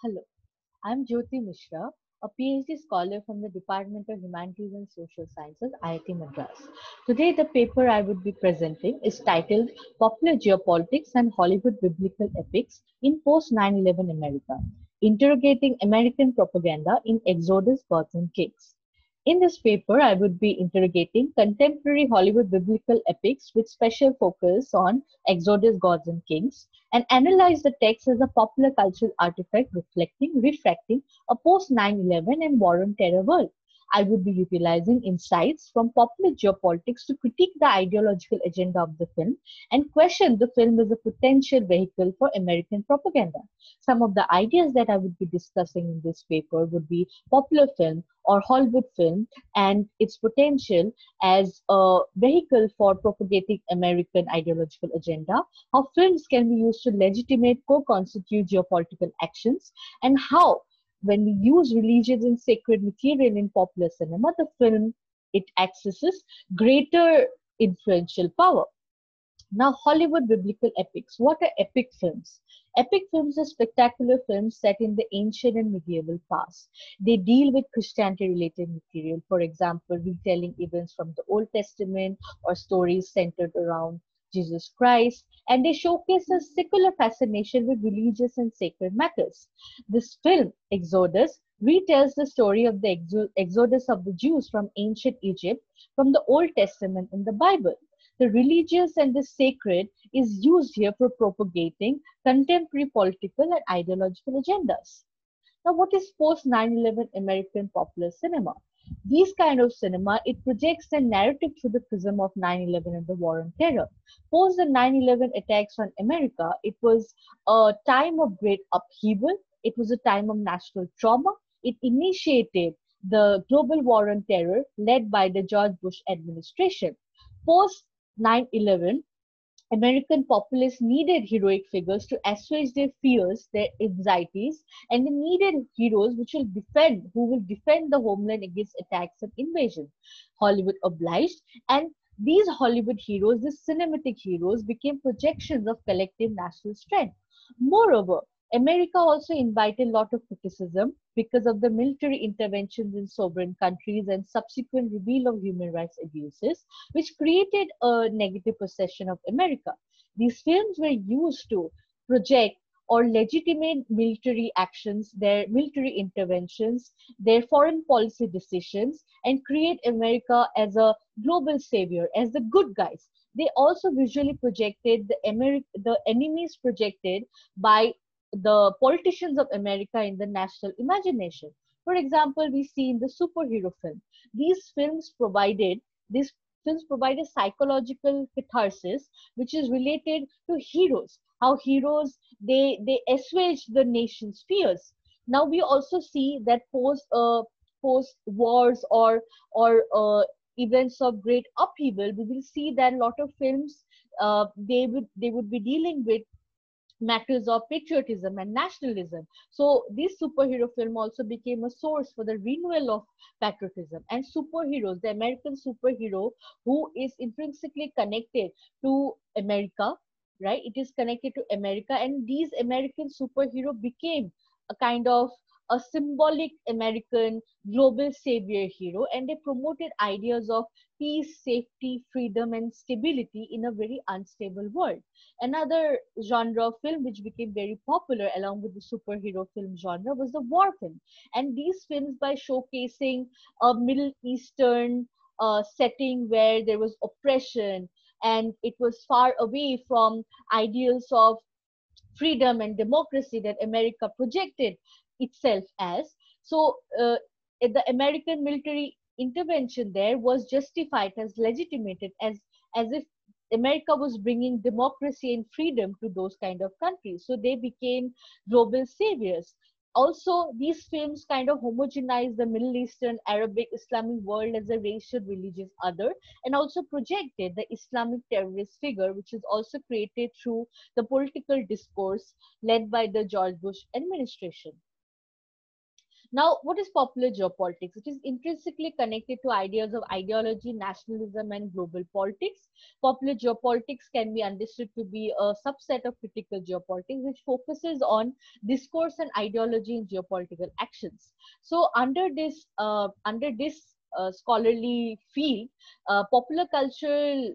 Hello, I'm Jyoti Mishra, a PhD scholar from the Department of Humanities and Social Sciences, IIT Madras. Today, the paper I would be presenting is titled Popular Geopolitics and Hollywood Biblical Epics in Post 9/11 America, Interrogating American Propaganda in Exodus, Gods and Kings. In this paper, I would be interrogating contemporary Hollywood biblical epics with special focus on Exodus, Gods and Kings, and analyze the text as a popular cultural artifact refracting a post 9/11 and war on terror world. I would be utilizing insights from popular geopolitics to critique the ideological agenda of the film and question the film as a potential vehicle for American propaganda. Some of the ideas that I would be discussing in this paper would be popular film or Hollywood film and its potential as a vehicle for propagating American ideological agenda, how films can be used to legitimate co-constitute geopolitical actions, and how when we use religious and sacred material in popular cinema, the film it accesses greater influential power. Now, Hollywood biblical epics. What are epic films? Epic films are spectacular films set in the ancient and medieval past. They deal with Christianity related material, for example, retelling events from the Old Testament or stories centered around Jesus Christ, and they showcase a secular fascination with religious and sacred matters. This film, Exodus, retells the story of the exodus of the Jews from ancient Egypt from the Old Testament in the Bible. The religious and the sacred is used here for propagating contemporary political and ideological agendas. Now, what is post 9/11 American popular cinema? These kind of cinema, it projects the narrative through the prism of 9/11 and the war on terror. Post the 9/11 attacks on America, it was a time of great upheaval. It was a time of national trauma. It initiated the global war on terror led by the George Bush administration. Post 9/11, American populace needed heroic figures to assuage their fears, their anxieties, and they needed heroes who will defend the homeland against attacks and invasion. Hollywood obliged, and these Hollywood heroes, these cinematic heroes, became projections of collective national strength. Moreover, America also invited a lot of criticism because of the military interventions in sovereign countries and subsequent reveal of human rights abuses, which created a negative perception of America. These films were used to project or legitimate military actions, their military interventions, their foreign policy decisions, and create America as a global savior, as the good guys. They also visually projected the enemies projected by the politicians of America in the national imagination. For example, we see in the superhero film, these films provided these films provide a psychological catharsis which is related to heroes, how heroes they assuage the nation's fears. Now we also see that post wars or events of great upheaval, we will see that a lot of films they would be dealing with matters of patriotism and nationalism. So this superhero film also became a source for the renewal of patriotism. And superheroes, the American superhero who is intrinsically connected to America, right? It is connected to America, and these American superhero became a kind of a symbolic American global savior hero, and they promoted ideas of peace, safety, freedom, and stability in a very unstable world. Another genre of film which became very popular along with the superhero film genre was the war film. And these films, by showcasing a Middle Eastern setting where there was oppression and it was far away from ideals of freedom and democracy that America projected itself as. So, the American military intervention there was justified as legitimated as if America was bringing democracy and freedom to those kind of countries. So they became global saviors. Also, these films kind of homogenize the Middle Eastern, Arabic, Islamic world as a racial, religious other, and also projected the Islamic terrorist figure, which is also created through the political discourse led by the George Bush administration. Now, what is popular geopolitics? It is intrinsically connected to ideas of ideology, nationalism, and global politics. Popular geopolitics can be understood to be a subset of critical geopolitics, which focuses on discourse and ideology in geopolitical actions. So, under this scholarly field, popular cultural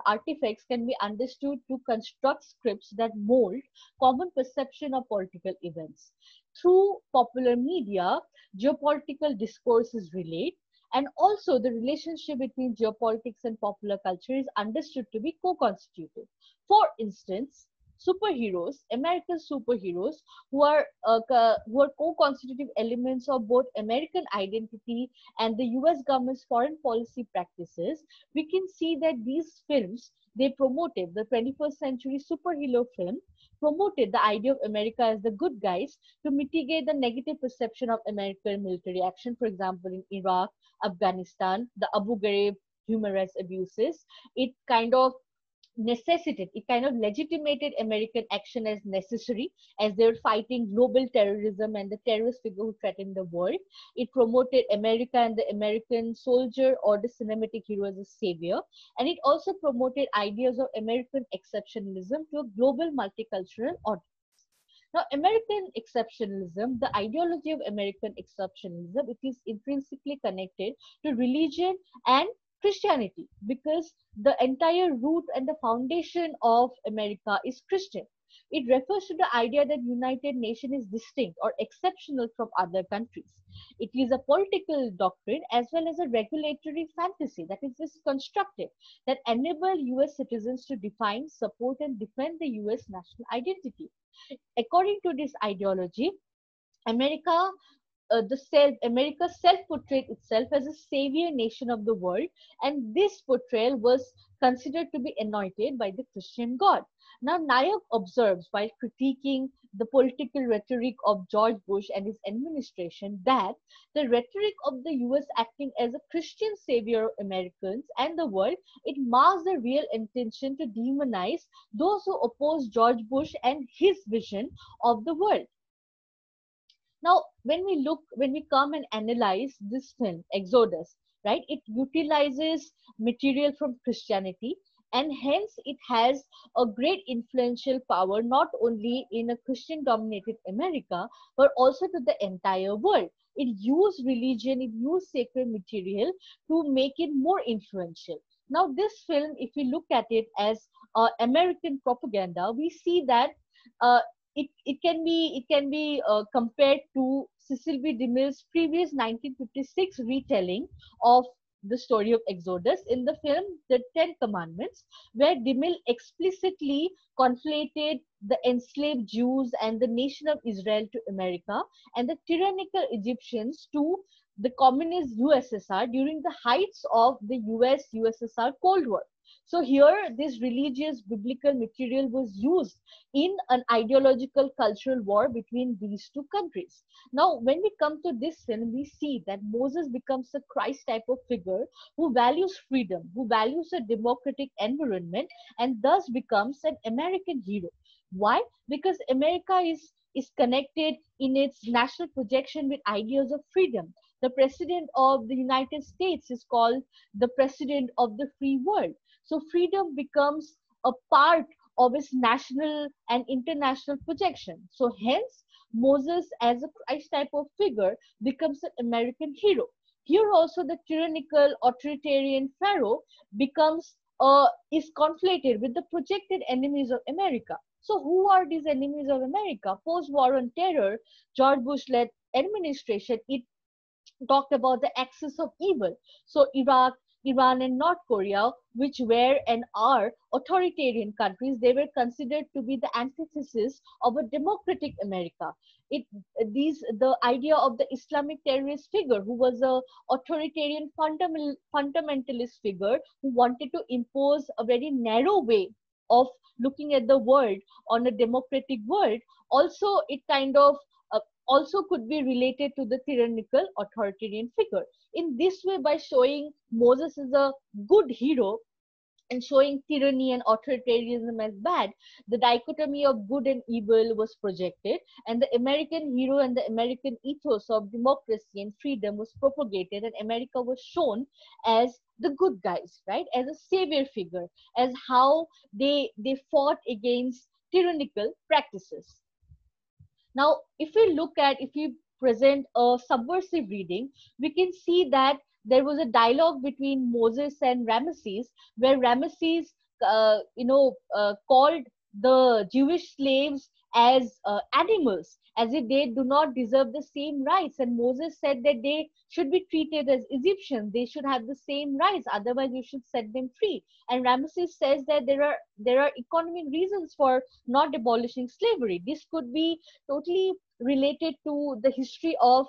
artifacts can be understood to construct scripts that mold common perception of political events. Through popular media, geopolitical discourse is relayed, and also the relationship between geopolitics and popular culture is understood to be co-constitutive. For instance, superheroes, American superheroes, who are co-constitutive elements of both American identity and the U.S. government's foreign policy practices. We can see that these films, they promoted the 21st century superhero film, promoted the idea of America as the good guys to mitigate the negative perception of American military action, for example, in Iraq, Afghanistan, the Abu Ghraib human rights abuses. It kind of it kind of legitimated American action as necessary as they were fighting global terrorism and the terrorist figure who threatened the world. It promoted America and the American soldier or the cinematic hero as a savior. And it also promoted ideas of American exceptionalism to a global multicultural audience. Now, American exceptionalism, the ideology of American exceptionalism, it is intrinsically connected to religion and Christianity because the entire root and the foundation of America is Christian. It refers to the idea that United Nation is distinct or exceptional from other countries. It is a political doctrine as well as a regulatory fantasy that is just constructed that enable US citizens to define, support, and defend the US national identity. According to this ideology, America, America self-portrayed itself as a savior nation of the world, and this portrayal was considered to be anointed by the Christian God. Now, Nayak observes, while critiquing the political rhetoric of George Bush and his administration, that the rhetoric of the US acting as a Christian savior of Americans and the world, it masks the real intention to demonize those who oppose George Bush and his vision of the world. Now, when we come and analyze this film, Exodus, right, it utilizes material from Christianity, and hence it has a great influential power not only in a Christian dominated America, but also to the entire world. It used religion, it used sacred material to make it more influential. Now, this film, if we look at it as American propaganda, we see that uh, it can be compared to Cecil B. DeMille's previous 1956 retelling of the story of Exodus in the film The Ten Commandments, where DeMille explicitly conflated the enslaved Jews and the nation of Israel to America and the tyrannical Egyptians to the communist USSR during the heights of the US-USSR Cold War. So here, this religious biblical material was used in an ideological cultural war between these two countries. Now, when we come to this film, we see that Moses becomes a Christ type of figure who values freedom, who values a democratic environment, and thus becomes an American hero. Why? Because America is connected in its national projection with ideas of freedom. The president of the United States is called the president of the free world. So freedom becomes a part of its national and international projection. So hence, Moses as a Christ type of figure becomes an American hero. Here also the tyrannical authoritarian Pharaoh becomes is conflated with the projected enemies of America. So who are these enemies of America? Post-war on terror, George Bush-led administration, it talked about the axis of evil. So Iraq, Iran, and North Korea, which were and are authoritarian countries, they were considered to be the antithesis of a democratic America. The idea of the Islamic terrorist figure who was a authoritarian fundamentalist figure who wanted to impose a very narrow way of looking at the world on a democratic world, also it kind of also could be related to the tyrannical authoritarian figure. In this way, by showing Moses as a good hero, and showing tyranny and authoritarianism as bad. The dichotomy of good and evil was projected, and the American hero and the American ethos of democracy and freedom was propagated, and America was shown as the good guys, right? As a savior figure, as how they fought against tyrannical practices. Now, if we present a subversive reading, we can see that there was a dialogue between Moses and Ramesses, where Ramesses, called the Jewish slaves as animals, as if they do not deserve the same rights. And Moses said that they should be treated as Egyptians; they should have the same rights. Otherwise, you should set them free. And Ramesses says that there are economic reasons for not abolishing slavery. This could be totally related to the history of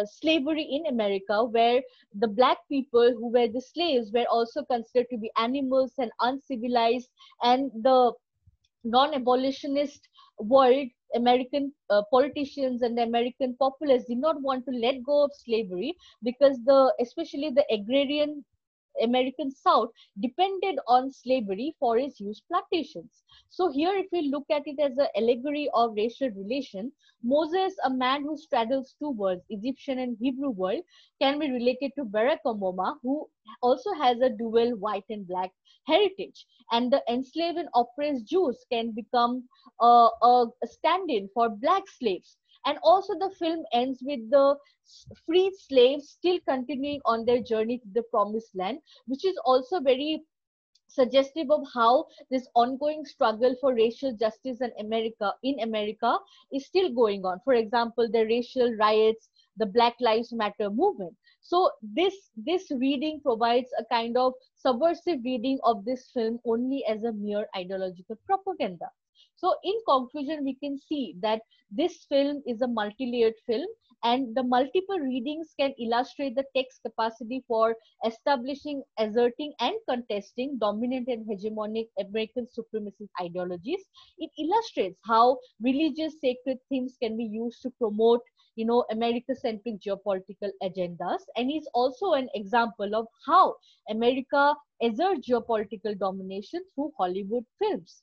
slavery in America, where the black people who were the slaves were also considered to be animals and uncivilized, and the non-abolitionist world, American politicians and the American populace did not want to let go of slavery, because especially the agrarian American South depended on slavery for its huge plantations. So here, if we look at it as an allegory of racial relation, Moses, a man who straddles two worlds, Egyptian and Hebrew world, can be related to Barack Obama, who also has a dual white and black heritage. And the enslaved and oppressed Jews can become a stand-in for black slaves. And also the film ends with the freed slaves still continuing on their journey to the promised land, which is also very suggestive of how this ongoing struggle for racial justice in America is still going on. For example, the racial riots, the Black Lives Matter movement. So this reading provides a kind of subversive reading of this film only as a mere ideological propaganda. So in conclusion, we can see that this film is a multi-layered film, and the multiple readings can illustrate the text capacity for establishing, asserting, and contesting dominant and hegemonic American supremacist ideologies. It illustrates how religious sacred themes can be used to promote, America-centric geopolitical agendas, and is also an example of how America asserts geopolitical domination through Hollywood films.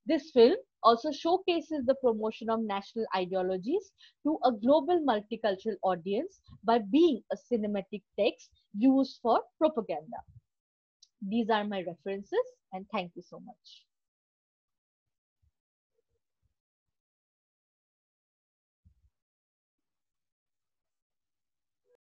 This film also showcases the promotion of national ideologies to a global multicultural audience by being a cinematic text used for propaganda. These are my references, and thank you so much.